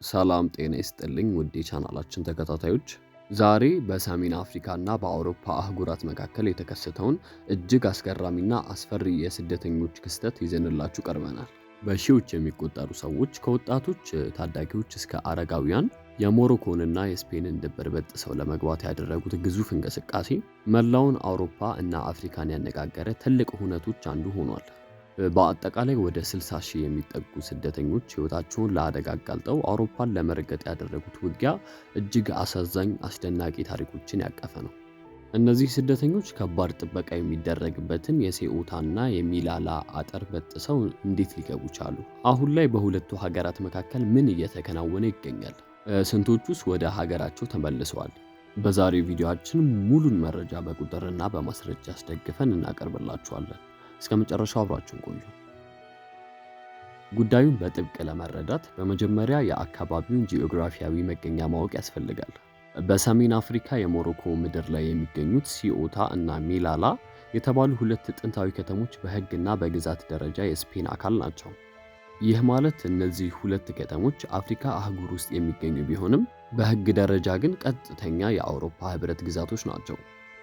ሰላም ጤና ይስጥልኝ ውድ የቻናላችን ተከታታዮች ዛሬ በሰሜን አፍሪካና በአውሮፓ አህጉራት መካከል የተከሰተውን እጅግ አስገራሚና አስፈሪ የስደተኞች ክስተት ይዘንላችሁ ቀርበናል። በሺዎች የሚቆጠሩ ሰዎች ከወጣቶች ታዳጊዎች እስከ አረጋውያን የሞሮኮንና የስፔንን ድንበር በጥሰው ለመግባት ያደረጉት ግዙፍ እንቅስቃሴ መላውን አውሮፓ እና አፍሪካን ያነጋገረ ትልቅ ሁነቶች አንዱ ሆኗል። በአጠቃላይ ወደ 60 ሺህ የሚጠጉ ስደተኞች ሕይወታቸውን ለአደጋ አጋልጠው አውሮፓን ለመርገጥ ያደረጉት ውጊያ እጅግ አሳዛኝ፣ አስደናቂ ታሪኮችን ያቀፈ ነው። እነዚህ ስደተኞች ከባድ ጥበቃ የሚደረግበትን የሴኡታና የሚላላ አጥር በጥሰው እንዴት ሊገቡ ቻሉ? አሁን ላይ በሁለቱ ሀገራት መካከል ምን እየተከናወነ ይገኛል? ስንቶቹስ ወደ ሀገራቸው ተመልሰዋል? በዛሬው ቪዲዮአችን ሙሉን መረጃ በቁጥርና በማስረጃ አስደግፈን እናቀርብላችኋለን። እስከ መጨረሻው አብራችሁን ቆዩ። ጉዳዩን በጥብቅ ለመረዳት በመጀመሪያ የአካባቢውን ጂኦግራፊያዊ መገኛ ማወቅ ያስፈልጋል። በሰሜን አፍሪካ የሞሮኮ ምድር ላይ የሚገኙት ሲኦታ እና ሚላላ የተባሉ ሁለት ጥንታዊ ከተሞች በሕግና በግዛት ደረጃ የስፔን አካል ናቸው። ይህ ማለት እነዚህ ሁለት ከተሞች አፍሪካ አህጉር ውስጥ የሚገኙ ቢሆንም በሕግ ደረጃ ግን ቀጥተኛ የአውሮፓ ሕብረት ግዛቶች ናቸው።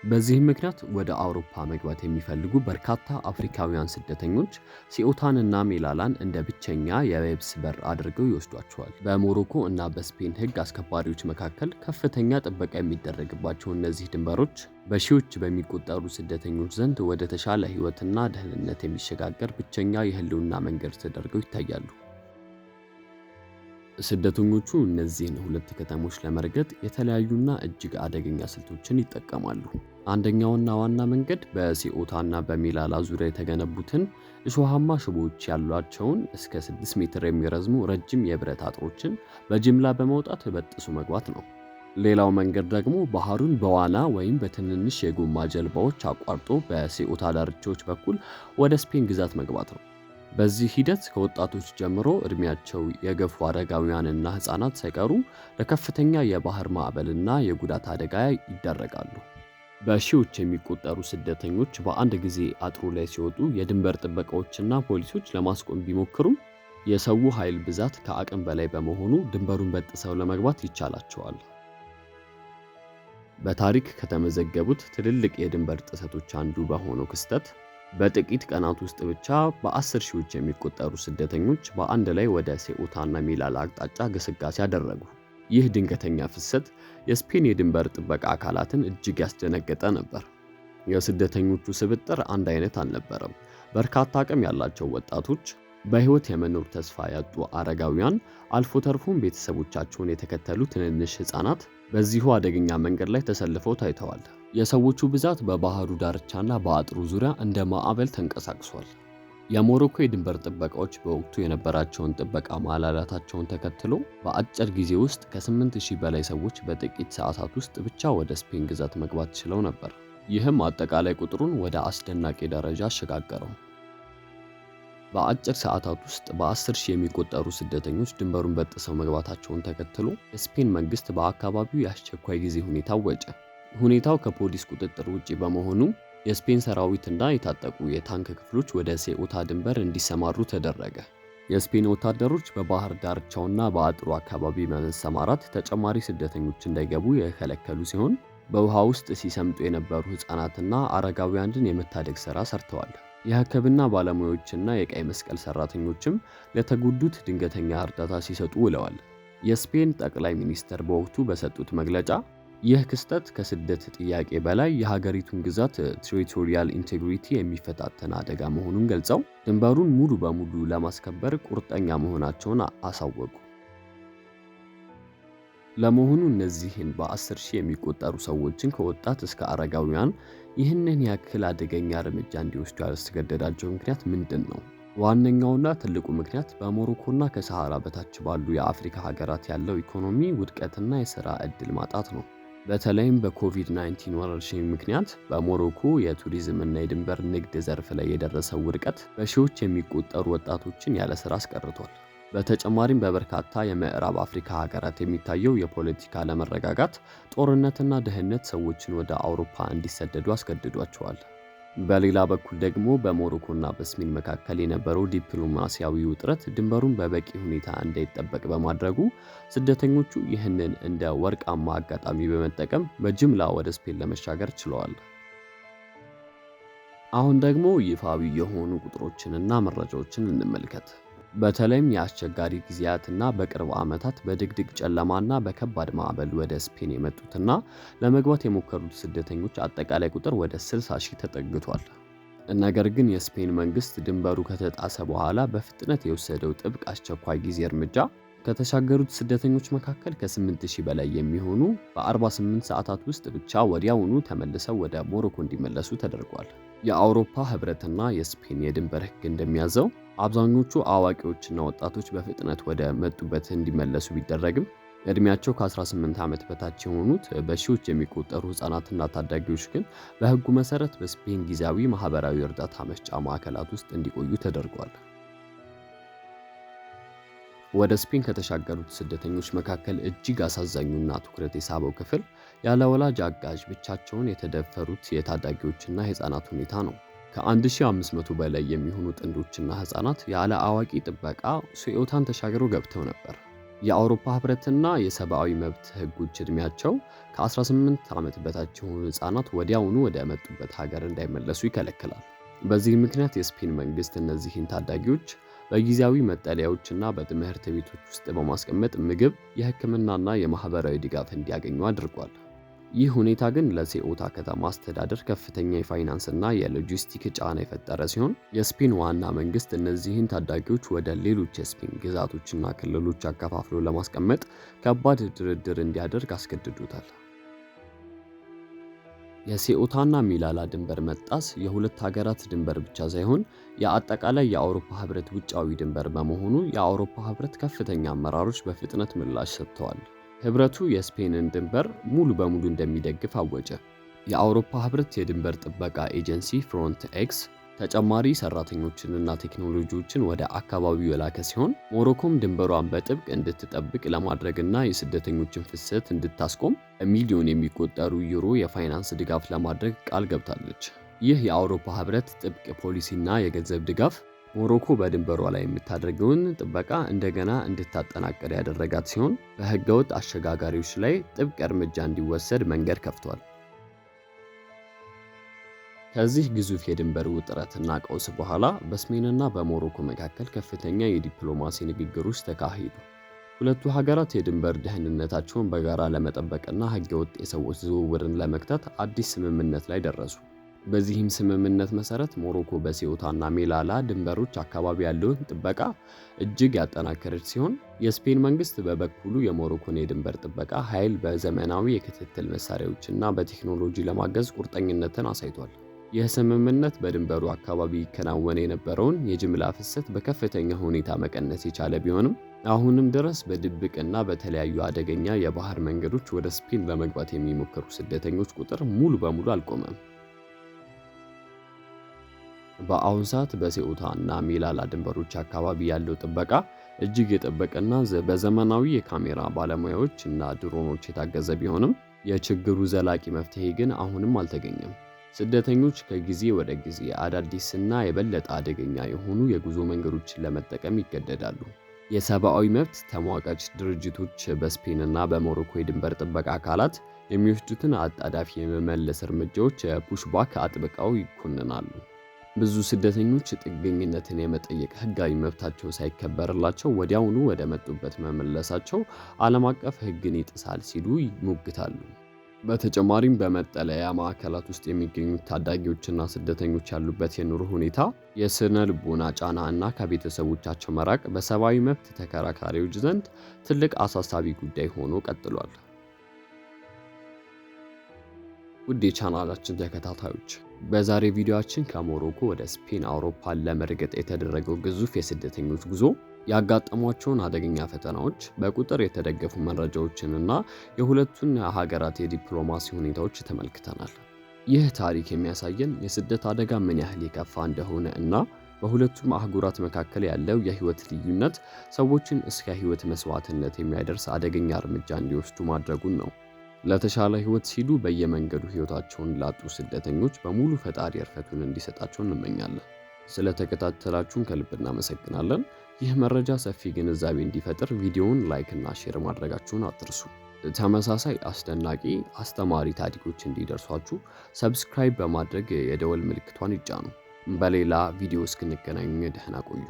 በዚህም ምክንያት ወደ አውሮፓ መግባት የሚፈልጉ በርካታ አፍሪካውያን ስደተኞች ሲኦታንና ሜላላን እንደ ብቸኛ የየብስ በር አድርገው ይወስዷቸዋል። በሞሮኮ እና በስፔን ሕግ አስከባሪዎች መካከል ከፍተኛ ጥበቃ የሚደረግባቸው እነዚህ ድንበሮች በሺዎች በሚቆጠሩ ስደተኞች ዘንድ ወደ ተሻለ ሕይወትና ደህንነት የሚሸጋገር ብቸኛ የህልውና መንገድ ተደርገው ይታያሉ። ስደተኞቹ እነዚህን ሁለት ከተሞች ለመርገጥ የተለያዩና እጅግ አደገኛ ስልቶችን ይጠቀማሉ። አንደኛውና ዋና መንገድ በሲኦታና በሚላላ ዙሪያ የተገነቡትን እሾሃማ ሽቦዎች ያሏቸውን እስከ 6 ሜትር የሚረዝሙ ረጅም የብረት አጥሮችን በጅምላ በመውጣት በጥሱ መግባት ነው። ሌላው መንገድ ደግሞ ባህሩን በዋና ወይም በትንንሽ የጎማ ጀልባዎች አቋርጦ በሲኦታ ዳርቻዎች በኩል ወደ ስፔን ግዛት መግባት ነው። በዚህ ሂደት ከወጣቶች ጀምሮ እድሜያቸው የገፉ አረጋውያንና ህፃናት ሳይቀሩ ለከፍተኛ የባህር ማዕበልና የጉዳት አደጋ ይዳረጋሉ። በሺዎች የሚቆጠሩ ስደተኞች በአንድ ጊዜ አጥሩ ላይ ሲወጡ የድንበር ጥበቃዎችና ፖሊሶች ለማስቆም ቢሞክሩም የሰው ኃይል ብዛት ከአቅም በላይ በመሆኑ ድንበሩን በጥሰው ለመግባት ይቻላቸዋል። በታሪክ ከተመዘገቡት ትልልቅ የድንበር ጥሰቶች አንዱ በሆነው ክስተት በጥቂት ቀናት ውስጥ ብቻ በ10 ሺዎች የሚቆጠሩ ስደተኞች በአንድ ላይ ወደ ሴኡታና ሚላላ አቅጣጫ ግስጋሴ አደረጉ። ይህ ድንገተኛ ፍሰት የስፔን የድንበር ጥበቃ አካላትን እጅግ ያስደነገጠ ነበር። የስደተኞቹ ስብጥር አንድ አይነት አልነበረም። በርካታ አቅም ያላቸው ወጣቶች፣ በህይወት የመኖር ተስፋ ያጡ አረጋውያን፣ አልፎ ተርፎም ቤተሰቦቻቸውን የተከተሉ ትንንሽ ህፃናት በዚሁ አደገኛ መንገድ ላይ ተሰልፈው ታይተዋል። የሰዎቹ ብዛት በባህሩ ዳርቻና በአጥሩ ዙሪያ እንደ ማዕበል ተንቀሳቅሷል። የሞሮኮ የድንበር ጥበቃዎች በወቅቱ የነበራቸውን ጥበቃ ማላላታቸውን ተከትሎ በአጭር ጊዜ ውስጥ ከ8000 በላይ ሰዎች በጥቂት ሰዓታት ውስጥ ብቻ ወደ ስፔን ግዛት መግባት ችለው ነበር። ይህም አጠቃላይ ቁጥሩን ወደ አስደናቂ ደረጃ አሸጋገረው። በአጭር ሰዓታት ውስጥ በ10 ሺህ የሚቆጠሩ ስደተኞች ድንበሩን በጥሰው መግባታቸውን ተከትሎ የስፔን መንግስት በአካባቢው የአስቸኳይ ጊዜ ሁኔታ አወጀ። ሁኔታው ከፖሊስ ቁጥጥር ውጪ በመሆኑ የስፔን ሰራዊትና የታጠቁ የታንክ ክፍሎች ወደ ሴኡታ ድንበር እንዲሰማሩ ተደረገ። የስፔን ወታደሮች በባህር ዳርቻውና በአጥሩ አካባቢ በመሰማራት ተጨማሪ ስደተኞች እንዳይገቡ የከለከሉ ሲሆን በውሃ ውስጥ ሲሰምጡ የነበሩ ህፃናትና አረጋውያንን የመታደግ ሥራ ሰርተዋል። የሕክምና ባለሙያዎችና የቀይ መስቀል ሰራተኞችም ለተጎዱት ድንገተኛ እርዳታ ሲሰጡ ውለዋል። የስፔን ጠቅላይ ሚኒስትር በወቅቱ በሰጡት መግለጫ ይህ ክስተት ከስደት ጥያቄ በላይ የሀገሪቱን ግዛት ቴሪቶሪያል ኢንቴግሪቲ የሚፈታተን አደጋ መሆኑን ገልጸው ድንበሩን ሙሉ በሙሉ ለማስከበር ቁርጠኛ መሆናቸውን አሳወቁ። ለመሆኑ እነዚህን በ10 ሺህ የሚቆጠሩ ሰዎችን ከወጣት እስከ አረጋውያን ይህንን ያክል አደገኛ እርምጃ እንዲወስዱ ያስገደዳቸው ምክንያት ምንድን ነው? ዋነኛውና ትልቁ ምክንያት በሞሮኮና ከሰሃራ በታች ባሉ የአፍሪካ ሀገራት ያለው ኢኮኖሚ ውድቀትና የሥራ ዕድል ማጣት ነው። በተለይም በኮቪድ-19 ወረርሽኝ ምክንያት በሞሮኮ የቱሪዝም እና የድንበር ንግድ ዘርፍ ላይ የደረሰው ውድቀት በሺዎች የሚቆጠሩ ወጣቶችን ያለ ሥራ አስቀርቷል። በተጨማሪም በበርካታ የምዕራብ አፍሪካ ሀገራት የሚታየው የፖለቲካ አለመረጋጋት፣ ጦርነትና ድህነት ሰዎችን ወደ አውሮፓ እንዲሰደዱ አስገድዷቸዋል። በሌላ በኩል ደግሞ በሞሮኮና በስፔን መካከል የነበረው ዲፕሎማሲያዊ ውጥረት ድንበሩን በበቂ ሁኔታ እንዳይጠበቅ በማድረጉ ስደተኞቹ ይህንን እንደ ወርቃማ አጋጣሚ በመጠቀም በጅምላ ወደ ስፔን ለመሻገር ችለዋል። አሁን ደግሞ ይፋዊ የሆኑ ቁጥሮችንና መረጃዎችን እንመልከት። በተለይም የአስቸጋሪ ጊዜያትና በቅርብ ዓመታት በድቅድቅ ጨለማና በከባድ ማዕበል ወደ ስፔን የመጡትና ለመግባት የሞከሩት ስደተኞች አጠቃላይ ቁጥር ወደ 60 ሺህ ተጠግቷል። ነገር ግን የስፔን መንግስት ድንበሩ ከተጣሰ በኋላ በፍጥነት የወሰደው ጥብቅ አስቸኳይ ጊዜ እርምጃ ከተሻገሩት ስደተኞች መካከል ከ8000 በላይ የሚሆኑ በ48 ሰዓታት ውስጥ ብቻ ወዲያውኑ ተመልሰው ወደ ሞሮኮ እንዲመለሱ ተደርጓል። የአውሮፓ ህብረትና የስፔን የድንበር ህግ እንደሚያዘው አብዛኞቹ አዋቂዎችና ወጣቶች በፍጥነት ወደ መጡበት እንዲመለሱ ቢደረግም እድሜያቸው ከ18 ዓመት በታች የሆኑት በሺዎች የሚቆጠሩ ህፃናትና ታዳጊዎች ግን በህጉ መሰረት በስፔን ጊዜያዊ ማህበራዊ እርዳታ መስጫ ማዕከላት ውስጥ እንዲቆዩ ተደርጓል። ወደ ስፔን ከተሻገሩት ስደተኞች መካከል እጅግ አሳዛኙና ትኩረት የሳበው ክፍል ያለ ወላጅ አጋዥ ብቻቸውን የተደፈሩት የታዳጊዎችና ህፃናት ሁኔታ ነው። ከ1500 በላይ የሚሆኑ ጥንዶችና ህፃናት ያለ አዋቂ ጥበቃ ሴኡታን ተሻግረው ገብተው ነበር። የአውሮፓ ህብረትና የሰብአዊ መብት ህጎች እድሜያቸው ከ18 ዓመት በታች የሆኑ ህፃናት ወዲያውኑ ወደ መጡበት ሀገር እንዳይመለሱ ይከለክላል። በዚህ ምክንያት የስፔን መንግስት እነዚህን ታዳጊዎች በጊዜያዊ መጠለያዎችና በትምህርት ቤቶች ውስጥ በማስቀመጥ ምግብ፣ የህክምናና የማህበራዊ ድጋፍ እንዲያገኙ አድርጓል። ይህ ሁኔታ ግን ለሴኡታ ከተማ አስተዳደር ከፍተኛ የፋይናንስና የሎጂስቲክ ጫና የፈጠረ ሲሆን የስፔን ዋና መንግስት እነዚህን ታዳጊዎች ወደ ሌሎች የስፔን ግዛቶችና ክልሎች አከፋፍሎ ለማስቀመጥ ከባድ ድርድር እንዲያደርግ አስገድዶታል። የሴኡታና ሚላላ ድንበር መጣስ የሁለት ሀገራት ድንበር ብቻ ሳይሆን የአጠቃላይ የአውሮፓ ህብረት ውጫዊ ድንበር በመሆኑ የአውሮፓ ህብረት ከፍተኛ አመራሮች በፍጥነት ምላሽ ሰጥተዋል። ህብረቱ የስፔንን ድንበር ሙሉ በሙሉ እንደሚደግፍ አወጀ። የአውሮፓ ህብረት የድንበር ጥበቃ ኤጀንሲ ፍሮንትኤክስ ተጨማሪ ሰራተኞችንና ቴክኖሎጂዎችን ወደ አካባቢው የላከ ሲሆን ሞሮኮም ድንበሯን በጥብቅ እንድትጠብቅ ለማድረግና የስደተኞችን ፍሰት እንድታስቆም በሚሊዮን የሚቆጠሩ ዩሮ የፋይናንስ ድጋፍ ለማድረግ ቃል ገብታለች። ይህ የአውሮፓ ህብረት ጥብቅ ፖሊሲና የገንዘብ ድጋፍ ሞሮኮ በድንበሯ ላይ የምታደርገውን ጥበቃ እንደገና እንድታጠናክር ያደረጋት ሲሆን በህገወጥ አሸጋጋሪዎች ላይ ጥብቅ እርምጃ እንዲወሰድ መንገድ ከፍቷል። ከዚህ ግዙፍ የድንበር ውጥረትና ቀውስ በኋላ በስፔንና በሞሮኮ መካከል ከፍተኛ የዲፕሎማሲ ንግግሮች ተካሄዱ። ሁለቱ ሀገራት የድንበር ደህንነታቸውን በጋራ ለመጠበቅና ህገወጥ የሰዎች ዝውውርን ለመግታት አዲስ ስምምነት ላይ ደረሱ። በዚህም ስምምነት መሰረት ሞሮኮ በሴኡታና ሜላላ ድንበሮች አካባቢ ያለውን ጥበቃ እጅግ ያጠናከረች ሲሆን የስፔን መንግስት በበኩሉ የሞሮኮን የድንበር ጥበቃ ኃይል በዘመናዊ የክትትል መሳሪያዎችና በቴክኖሎጂ ለማገዝ ቁርጠኝነትን አሳይቷል። ይህ ስምምነት በድንበሩ አካባቢ ይከናወን የነበረውን የጅምላ ፍሰት በከፍተኛ ሁኔታ መቀነስ የቻለ ቢሆንም አሁንም ድረስ በድብቅና በተለያዩ አደገኛ የባህር መንገዶች ወደ ስፔን ለመግባት የሚሞክሩ ስደተኞች ቁጥር ሙሉ በሙሉ አልቆመም። በአሁን ሰዓት በሴኡታ እና ሜላላ ድንበሮች አካባቢ ያለው ጥበቃ እጅግ የጠበቀና በዘመናዊ የካሜራ ባለሙያዎች እና ድሮኖች የታገዘ ቢሆንም የችግሩ ዘላቂ መፍትሄ ግን አሁንም አልተገኘም። ስደተኞች ከጊዜ ወደ ጊዜ አዳዲስና የበለጠ አደገኛ የሆኑ የጉዞ መንገዶችን ለመጠቀም ይገደዳሉ። የሰብአዊ መብት ተሟጋች ድርጅቶች በስፔንና በሞሮኮ የድንበር ጥበቃ አካላት የሚወስዱትን አጣዳፊ የመመለስ እርምጃዎች ፑሽባክ አጥብቀው ይኮንናሉ። ብዙ ስደተኞች ጥገኝነትን የመጠየቅ ህጋዊ መብታቸው ሳይከበርላቸው ወዲያውኑ ወደ መጡበት መመለሳቸው ዓለም አቀፍ ህግን ይጥሳል ሲሉ ይሞግታሉ። በተጨማሪም በመጠለያ ማዕከላት ውስጥ የሚገኙት ታዳጊዎችና ስደተኞች ያሉበት የኑሮ ሁኔታ፣ የስነ ልቦና ጫና እና ከቤተሰቦቻቸው መራቅ በሰብአዊ መብት ተከራካሪዎች ዘንድ ትልቅ አሳሳቢ ጉዳይ ሆኖ ቀጥሏል። ውድ የቻናላችን ተከታታዮች በዛሬ ቪዲዮአችን ከሞሮኮ ወደ ስፔን አውሮፓን ለመርገጥ የተደረገው ግዙፍ የስደተኞች ጉዞ ያጋጠሟቸውን አደገኛ ፈተናዎች፣ በቁጥር የተደገፉ መረጃዎችንና የሁለቱን ሀገራት የዲፕሎማሲ ሁኔታዎች ተመልክተናል። ይህ ታሪክ የሚያሳየን የስደት አደጋ ምን ያህል የከፋ እንደሆነ እና በሁለቱም አህጉራት መካከል ያለው የህይወት ልዩነት ሰዎችን እስከ ህይወት መስዋዕትነት የሚያደርስ አደገኛ እርምጃ እንዲወስዱ ማድረጉን ነው። ለተሻለ ህይወት ሲሉ በየመንገዱ ህይወታቸውን ላጡ ስደተኞች በሙሉ ፈጣሪ እርፈቱን እንዲሰጣቸው እንመኛለን። ስለተከታተላችሁን ከልብ እናመሰግናለን። ይህ መረጃ ሰፊ ግንዛቤ እንዲፈጥር ቪዲዮውን ላይክ እና ሼር ማድረጋችሁን አትርሱ። ተመሳሳይ አስደናቂ አስተማሪ ታሪኮች እንዲደርሷችሁ ሰብስክራይብ በማድረግ የደወል ምልክቷን ይጫኑ። በሌላ ቪዲዮ እስክንገናኝ ደህና ቆዩ።